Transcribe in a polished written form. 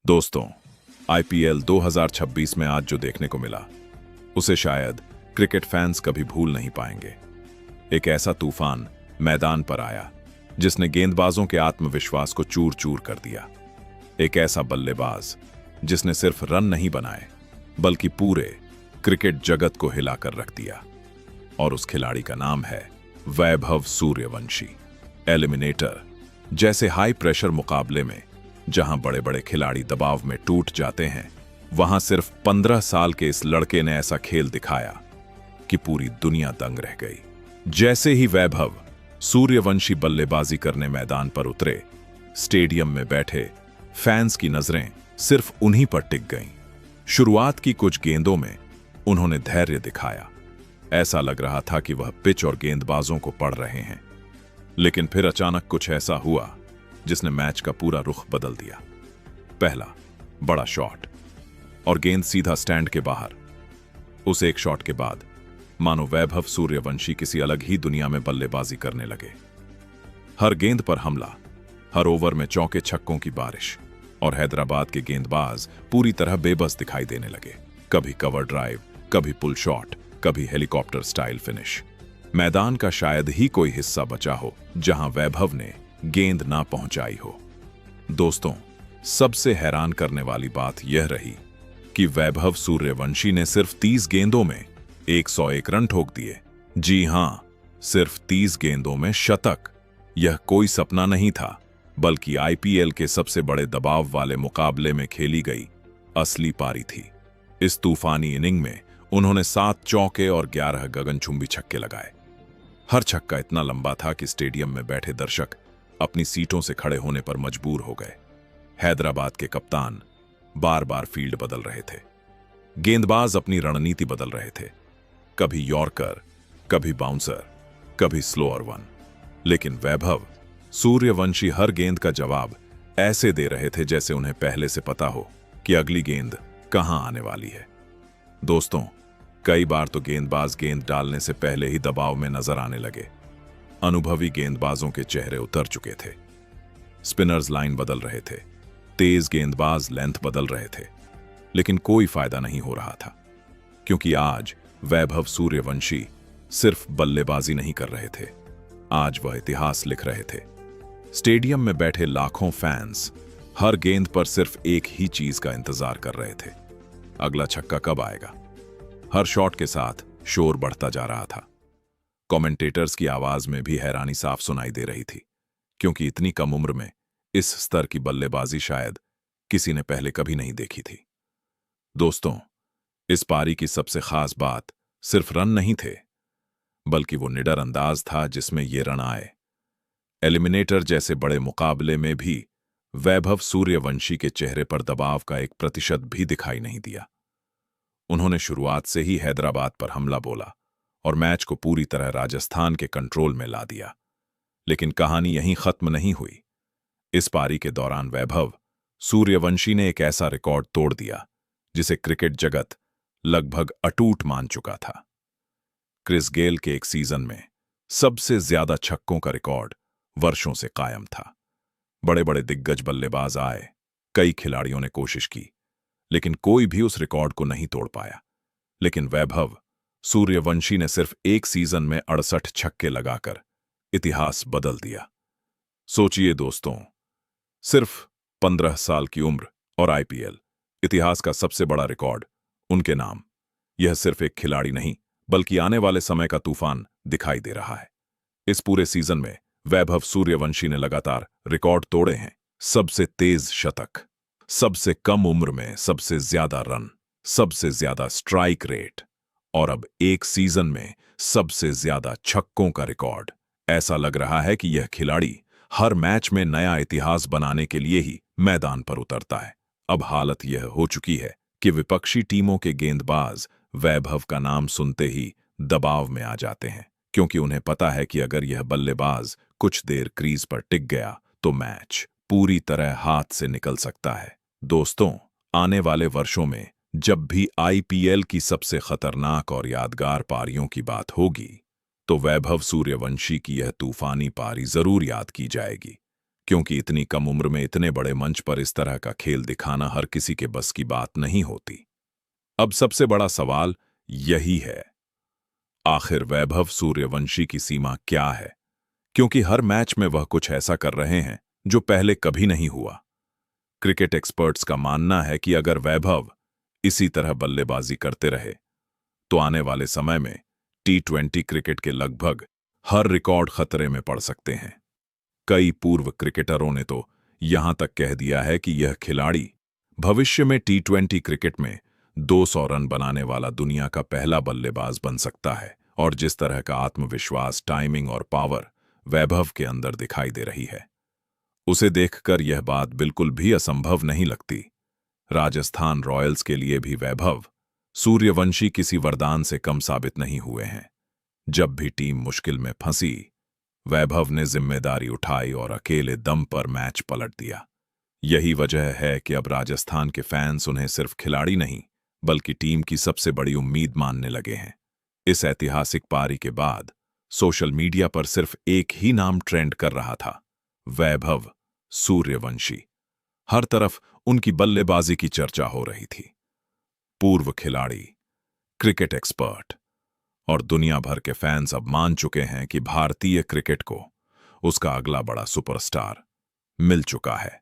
दोस्तों, आईपीएल 2026 में आज जो देखने को मिला उसे शायद क्रिकेट फैंस कभी भूल नहीं पाएंगे। एक ऐसा तूफान मैदान पर आया जिसने गेंदबाजों के आत्मविश्वास को चूर चूर कर दिया। एक ऐसा बल्लेबाज जिसने सिर्फ रन नहीं बनाए बल्कि पूरे क्रिकेट जगत को हिलाकर रख दिया। और उस खिलाड़ी का नाम है वैभव सूर्यवंशी। एलिमिनेटर जैसे हाई प्रेशर मुकाबले में जहां बड़े बड़े खिलाड़ी दबाव में टूट जाते हैं, वहां सिर्फ 15 साल के इस लड़के ने ऐसा खेल दिखाया कि पूरी दुनिया दंग रह गई। जैसे ही वैभव सूर्यवंशी बल्लेबाजी करने मैदान पर उतरे, स्टेडियम में बैठे फैंस की नजरें सिर्फ उन्हीं पर टिक गईं। शुरुआत की कुछ गेंदों में उन्होंने धैर्य दिखाया। ऐसा लग रहा था कि वह पिच और गेंदबाजों को पढ़ रहे हैं। लेकिन फिर अचानक कुछ ऐसा हुआ जिसने मैच का पूरा रुख बदल दिया। पहला बड़ा शॉट और गेंद सीधा स्टैंड के बाहर। उस एक शॉट के बाद मानो वैभव सूर्यवंशी किसी अलग ही दुनिया में बल्लेबाजी करने लगे। हर गेंद पर हमला, हर ओवर में चौके छक्कों की बारिश, और हैदराबाद के गेंदबाज पूरी तरह बेबस दिखाई देने लगे। कभी कवर ड्राइव, कभी पुल शॉट, कभी हेलीकॉप्टर स्टाइल फिनिश। मैदान का शायद ही कोई हिस्सा बचा हो जहां वैभव ने गेंद ना पहुंचाई हो। दोस्तों, सबसे हैरान करने वाली बात यह रही कि वैभव सूर्यवंशी ने सिर्फ 30 गेंदों में 101 रन ठोक दिए। जी हां, सिर्फ 30 गेंदों में शतक। यह कोई सपना नहीं था, बल्कि आईपीएल के सबसे बड़े दबाव वाले मुकाबले में खेली गई असली पारी थी। इस तूफानी इनिंग में उन्होंने 7 चौके और 11 गगनचुंबी छक्के लगाए। हर छक्का इतना लंबा था कि स्टेडियम में बैठे दर्शक अपनी सीटों से खड़े होने पर मजबूर हो गए। हैदराबाद के कप्तान बार बार फील्ड बदल रहे थे। गेंदबाज अपनी रणनीति बदल रहे थे, कभी यॉर्कर, कभी बाउंसर, कभी स्लोअर वन। लेकिन वैभव सूर्यवंशी हर गेंद का जवाब ऐसे दे रहे थे जैसे उन्हें पहले से पता हो कि अगली गेंद कहां आने वाली है। दोस्तों, कई बार तो गेंदबाज गेंद डालने से पहले ही दबाव में नजर आने लगे। अनुभवी गेंदबाजों के चेहरे उतर चुके थे। स्पिनर्स लाइन बदल रहे थे, तेज गेंदबाज लेंथ बदल रहे थे, लेकिन कोई फायदा नहीं हो रहा था, क्योंकि आज वैभव सूर्यवंशी सिर्फ बल्लेबाजी नहीं कर रहे थे, आज वह इतिहास लिख रहे थे। स्टेडियम में बैठे लाखों फैंस हर गेंद पर सिर्फ एक ही चीज का इंतजार कर रहे थे, अगला छक्का कब आएगा। हर शॉट के साथ शोर बढ़ता जा रहा था। कमेंटेटर्स की आवाज में भी हैरानी साफ सुनाई दे रही थी, क्योंकि इतनी कम उम्र में इस स्तर की बल्लेबाजी शायद किसी ने पहले कभी नहीं देखी थी। दोस्तों, इस पारी की सबसे खास बात सिर्फ रन नहीं थे, बल्कि वो निडर अंदाज था जिसमें ये रन आए। एलिमिनेटर जैसे बड़े मुकाबले में भी वैभव सूर्यवंशी के चेहरे पर दबाव का 1% भी दिखाई नहीं दिया। उन्होंने शुरुआत से ही हैदराबाद पर हमला बोला और मैच को पूरी तरह राजस्थान के कंट्रोल में ला दिया। लेकिन कहानी यहीं खत्म नहीं हुई। इस पारी के दौरान वैभव सूर्यवंशी ने एक ऐसा रिकॉर्ड तोड़ दिया जिसे क्रिकेट जगत लगभग अटूट मान चुका था। क्रिस गेल के एक सीजन में सबसे ज्यादा छक्कों का रिकॉर्ड वर्षों से कायम था। बड़े बड़े दिग्गज बल्लेबाज आए, कई खिलाड़ियों ने कोशिश की, लेकिन कोई भी उस रिकॉर्ड को नहीं तोड़ पाया। लेकिन वैभव सूर्यवंशी ने सिर्फ एक सीजन में 68 छक्के लगाकर इतिहास बदल दिया। सोचिए दोस्तों, सिर्फ 15 साल की उम्र और आईपीएल इतिहास का सबसे बड़ा रिकॉर्ड उनके नाम। यह सिर्फ एक खिलाड़ी नहीं, बल्कि आने वाले समय का तूफान दिखाई दे रहा है। इस पूरे सीजन में वैभव सूर्यवंशी ने लगातार रिकॉर्ड तोड़े हैं। सबसे तेज शतक, सबसे कम उम्र में सबसे ज्यादा रन, सबसे ज्यादा स्ट्राइक रेट, और अब एक सीजन में सबसे ज्यादा छक्कों का रिकॉर्ड। ऐसा लग रहा है कि यह खिलाड़ी हर मैच में नया इतिहास बनाने के लिए ही मैदान पर उतरता है। अब हालत यह हो चुकी है कि विपक्षी टीमों के गेंदबाज वैभव का नाम सुनते ही दबाव में आ जाते हैं, क्योंकि उन्हें पता है कि अगर यह बल्लेबाज कुछ देर क्रीज पर टिक गया तो मैच पूरी तरह हाथ से निकल सकता है। दोस्तों, आने वाले वर्षों में जब भी आईपीएल की सबसे खतरनाक और यादगार पारियों की बात होगी, तो वैभव सूर्यवंशी की यह तूफानी पारी जरूर याद की जाएगी, क्योंकि इतनी कम उम्र में इतने बड़े मंच पर इस तरह का खेल दिखाना हर किसी के बस की बात नहीं होती। अब सबसे बड़ा सवाल यही है, आखिर वैभव सूर्यवंशी की सीमा क्या है? क्योंकि हर मैच में वह कुछ ऐसा कर रहे हैं जो पहले कभी नहीं हुआ। क्रिकेट एक्सपर्ट्स का मानना है कि अगर वैभव इसी तरह बल्लेबाजी करते रहे तो आने वाले समय में T20 क्रिकेट के लगभग हर रिकॉर्ड खतरे में पड़ सकते हैं। कई पूर्व क्रिकेटरों ने तो यहां तक कह दिया है कि यह खिलाड़ी भविष्य में T20 क्रिकेट में 200 रन बनाने वाला दुनिया का पहला बल्लेबाज बन सकता है। और जिस तरह का आत्मविश्वास, टाइमिंग और पावर वैभव के अंदर दिखाई दे रही है, उसे देखकर यह बात बिल्कुल भी असंभव नहीं लगती। राजस्थान रॉयल्स के लिए भी वैभव सूर्यवंशी किसी वरदान से कम साबित नहीं हुए हैं। जब भी टीम मुश्किल में फंसी, वैभव ने जिम्मेदारी उठाई और अकेले दम पर मैच पलट दिया। यही वजह है कि अब राजस्थान के फैंस उन्हें सिर्फ खिलाड़ी नहीं बल्कि टीम की सबसे बड़ी उम्मीद मानने लगे हैं। इस ऐतिहासिक पारी के बाद सोशल मीडिया पर सिर्फ एक ही नाम ट्रेंड कर रहा था, वैभव सूर्यवंशी। हर तरफ उनकी बल्लेबाजी की चर्चा हो रही थी। पूर्व खिलाड़ी, क्रिकेट एक्सपर्ट और दुनिया भर के फैंस अब मान चुके हैं कि भारतीय क्रिकेट को उसका अगला बड़ा सुपरस्टार मिल चुका है।